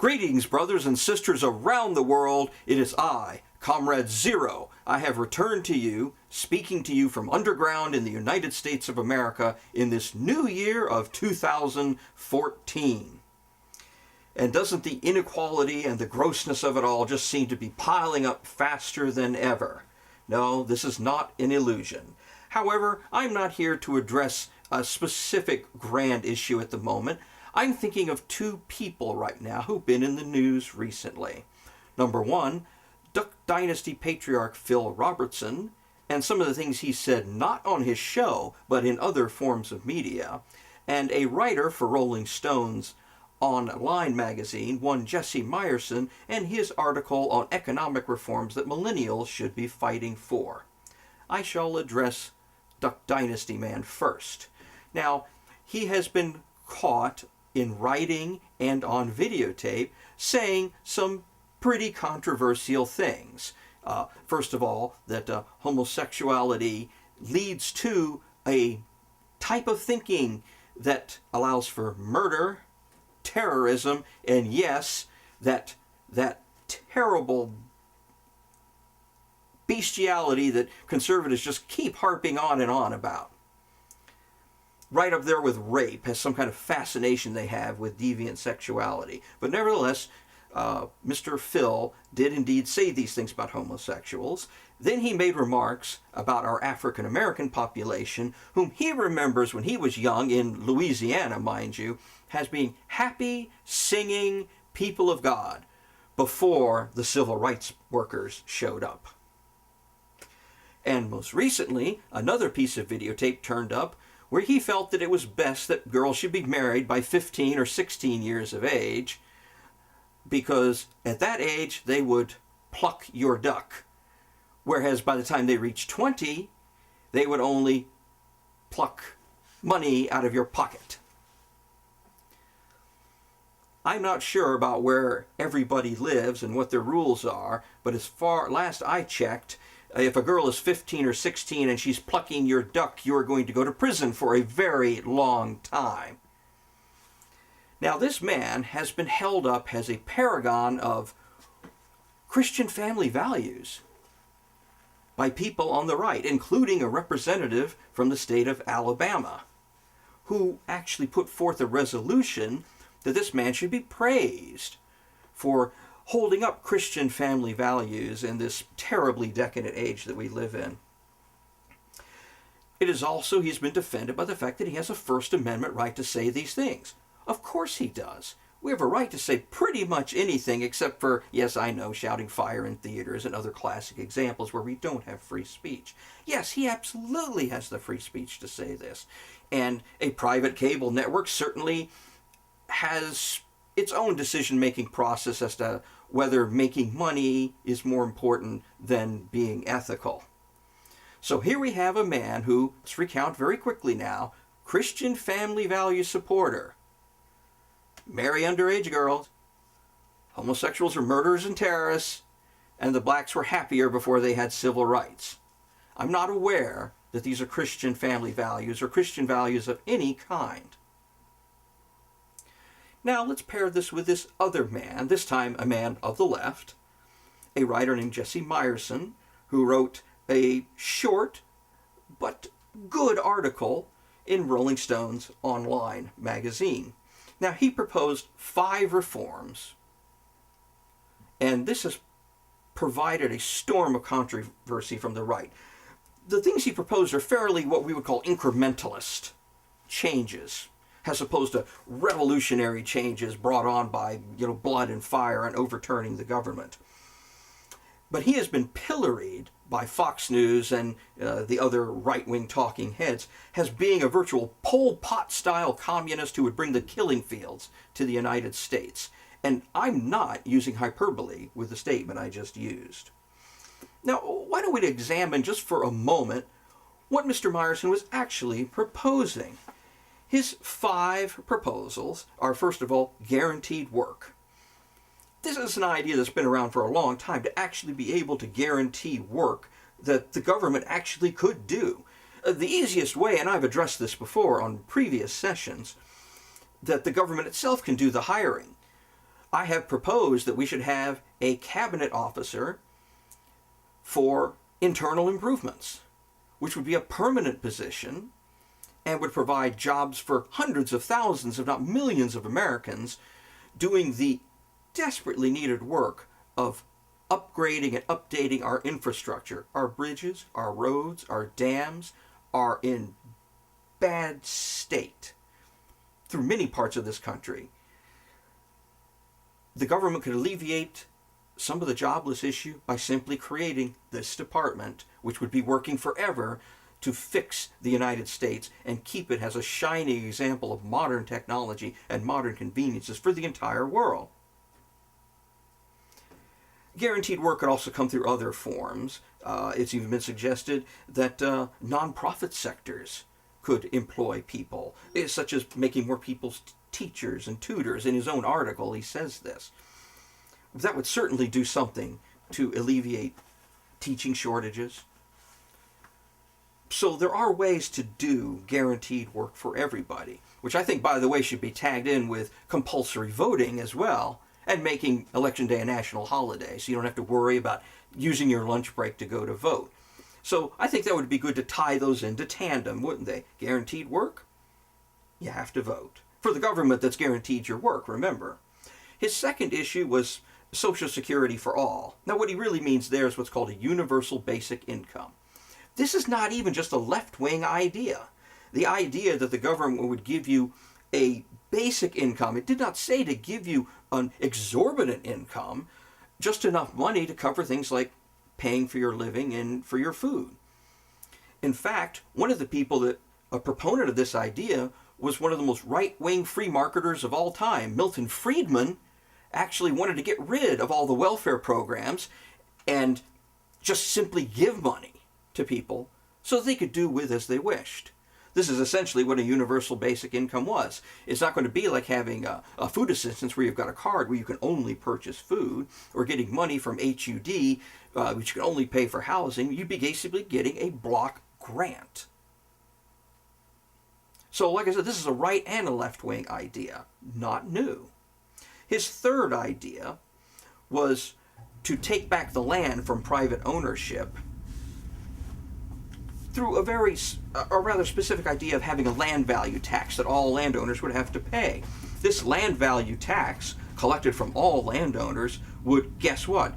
Greetings, brothers and sisters around the world. It is I, Comrade Zero. I have returned to you, speaking to you from underground in the United States of America in this new year of 2014. And doesn't the inequality and the grossness of it all just seem to be piling up faster than ever? No, this is not an illusion. However, I'm not here to address a specific grand issue at the moment. I'm thinking of two people right now who've been in the news recently. Number one, Duck Dynasty patriarch Phil Robertson, and some of the things he said not on his show, but in other forms of media, and a writer for Rolling Stone's online magazine, one Jesse Meyerson, and his article on economic reforms that millennials should be fighting for. I shall address Duck Dynasty man first. Now, he has been caught in writing and on videotape saying some pretty controversial things. First of all, that homosexuality leads to a type of thinking that allows for murder, terrorism, and yes, that terrible bestiality that conservatives just keep harping on and on about. Right up there with rape, has some kind of fascination they have with deviant sexuality. But nevertheless, Mr. Phil did indeed say these things about homosexuals. Then he made remarks about our African American population, whom he remembers when he was young, in Louisiana, mind you, as being happy, singing people of God before the civil rights workers showed up. And most recently, another piece of videotape turned up where he felt that it was best that girls should be married by 15 or 16 years of age, because at that age they would pluck your duck, whereas by the time they reach 20, they would only pluck money out of your pocket. I'm not sure about where everybody lives and what their rules are, but as far last I checked, if a girl is 15 or 16 and she's plucking your duck, you are going to go to prison for a very long time. Now, this man has been held up as a paragon of Christian family values by people on the right, including a representative from the state of Alabama, who actually put forth a resolution that this man should be praised for holding up Christian family values in this terribly decadent age that we live in. It is also, he's been defended by the fact that he has a First Amendment right to say these things. Of course he does. We have a right to say pretty much anything except for, yes, I know, shouting fire in theaters and other classic examples where we don't have free speech. Yes, he absolutely has the free speech to say this. And a private cable network certainly has its own decision-making process as to whether making money is more important than being ethical. So here we have a man who, let's recount very quickly now, Christian family value supporter. Marry underage girls, homosexuals are murderers and terrorists, and the blacks were happier before they had civil rights. I'm not aware that these are Christian family values or Christian values of any kind. Now let's pair this with this other man, this time a man of the left, a writer named Jesse Meyerson, who wrote a short but good article in Rolling Stone's online magazine. Now he proposed 5 reforms, and this has provided a storm of controversy from the right. The things he proposed are fairly what we would call incrementalist changes, as opposed to revolutionary changes brought on by, blood and fire and overturning the government. But he has been pilloried by Fox News and the other right-wing talking heads as being a virtual Pol Pot-style communist who would bring the killing fields to the United States. And I'm not using hyperbole with the statement I just used. Now, why don't we examine just for a moment what Mr. Meyerson was actually proposing? His 5 proposals are, first of all, guaranteed work. This is an idea that's been around for a long time, to actually be able to guarantee work that the government actually could do. The easiest way, and I've addressed this before on previous sessions, that the government itself can do the hiring. I have proposed that we should have a cabinet officer for internal improvements, which would be a permanent position and would provide jobs for hundreds of thousands, if not millions of Americans, doing the desperately needed work of upgrading and updating our infrastructure. Our bridges, our roads, our dams are in bad state through many parts of this country. The government could alleviate some of the jobless issue by simply creating this department, which would be working forever to fix the United States and keep it as a shining example of modern technology and modern conveniences for the entire world. Guaranteed work could also come through other forms. It's even been suggested that nonprofit sectors could employ people, such as making more people teachers and tutors. In his own article, he says this. That would certainly do something to alleviate teaching shortages. So there are ways to do guaranteed work for everybody, which I think, by the way, should be tagged in with compulsory voting as well, and making Election Day a national holiday, so you don't have to worry about using your lunch break to go to vote. So I think that would be good to tie those into tandem, wouldn't they? Guaranteed work? You have to vote. For the government that's guaranteed your work, remember. His second issue was Social Security for all. Now what he really means there is what's called a universal basic income. This is not even just a left-wing idea. The idea that the government would give you a basic income, it did not say to give you an exorbitant income, just enough money to cover things like paying for your living and for your food. In fact, one of the people that, a proponent of this idea, was one of the most right-wing free marketers of all time. Milton Friedman actually wanted to get rid of all the welfare programs and just simply give money to people so they could do with as they wished. This is essentially what a universal basic income was. It's not going to be like having a food assistance where you've got a card where you can only purchase food, or getting money from HUD, which you can only pay for housing. You'd be basically getting a block grant. So like I said, this is a right and a left-wing idea, not new. His third idea was to take back the land from private ownership through a rather specific idea of having a land value tax that all landowners would have to pay. This land value tax, collected from all landowners, would, guess what?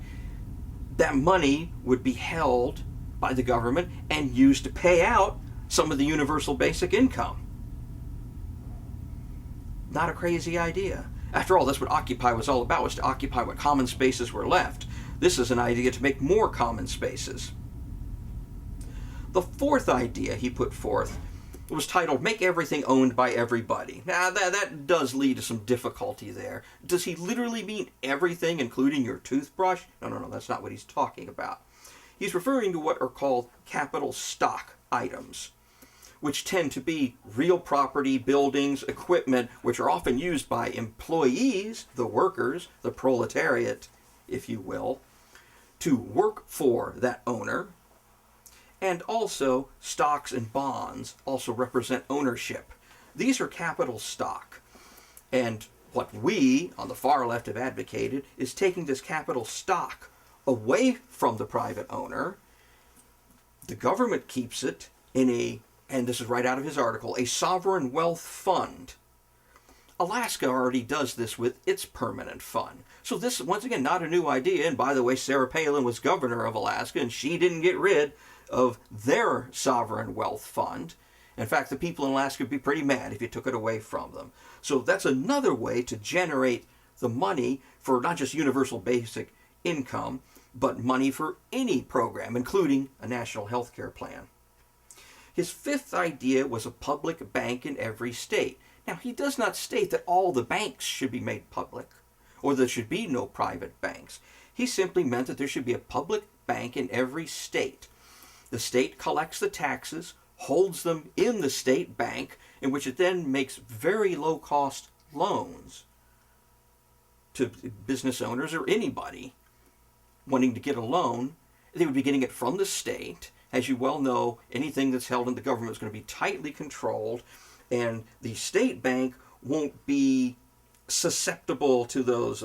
That money would be held by the government and used to pay out some of the universal basic income. Not a crazy idea. After all, that's what Occupy was all about, was to occupy what common spaces were left. This is an idea to make more common spaces. The fourth idea he put forth was titled, Make Everything Owned by Everybody. Now, that does lead to some difficulty there. Does he literally mean everything, including your toothbrush? No, that's not what he's talking about. He's referring to what are called capital stock items, which tend to be real property, buildings, equipment, which are often used by employees, the workers, the proletariat, if you will, to work for that owner. And also, stocks and bonds also represent ownership. These are capital stock. And what we, on the far left, have advocated is taking this capital stock away from the private owner. The government keeps it in a, and this is right out of his article, a sovereign wealth fund. Alaska already does this with its permanent fund. So this, once again, not a new idea. And by the way, Sarah Palin was governor of Alaska, and she didn't get rid of their sovereign wealth fund. In fact, the people in Alaska would be pretty mad if you took it away from them. So that's another way to generate the money for not just universal basic income, but money for any program, including a national health care plan. His fifth idea was a public bank in every state. Now, he does not state that all the banks should be made public, or there should be no private banks. He simply meant that there should be a public bank in every state. The state collects the taxes, holds them in the state bank, in which it then makes very low-cost loans to business owners or anybody wanting to get a loan. They would be getting it from the state. As you well know, anything that's held in the government is going to be tightly controlled, and the state bank won't be susceptible to those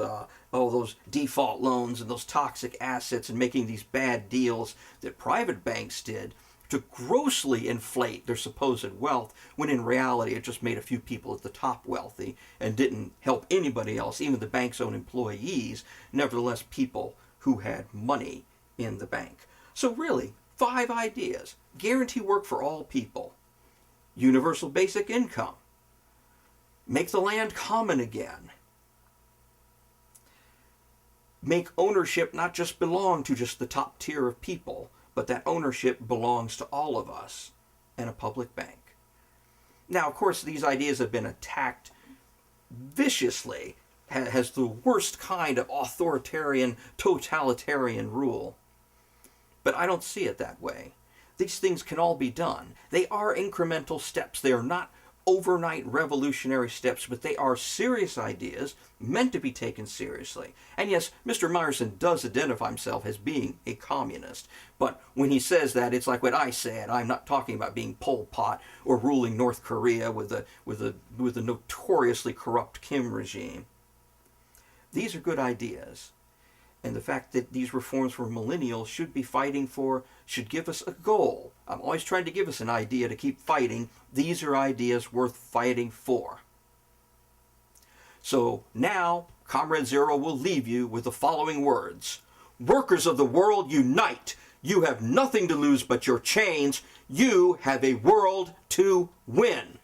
default loans and those toxic assets and making these bad deals that private banks did to grossly inflate their supposed wealth, when in reality it just made a few people at the top wealthy and didn't help anybody else, even the bank's own employees, nevertheless people who had money in the bank. So really, 5 ideas. Guarantee work for all people. Universal basic income. Make the land common again. Make ownership not just belong to just the top tier of people, but that ownership belongs to all of us, and a public bank. Now, of course, these ideas have been attacked viciously as the worst kind of authoritarian, totalitarian rule. But I don't see it that way. These things can all be done. They are incremental steps. They are not overnight revolutionary steps, but they are serious ideas meant to be taken seriously. And yes, Mr. Meyerson does identify himself as being a communist, but when he says that, it's like what I said. I'm not talking about being Pol Pot or ruling North Korea with a notoriously corrupt Kim regime. These are good ideas. And the fact that these reforms for millennials should be fighting for should give us a goal. I'm always trying to give us an idea to keep fighting. These are ideas worth fighting for. So now, Comrade Zero will leave you with the following words. Workers of the world, unite! You have nothing to lose but your chains. You have a world to win.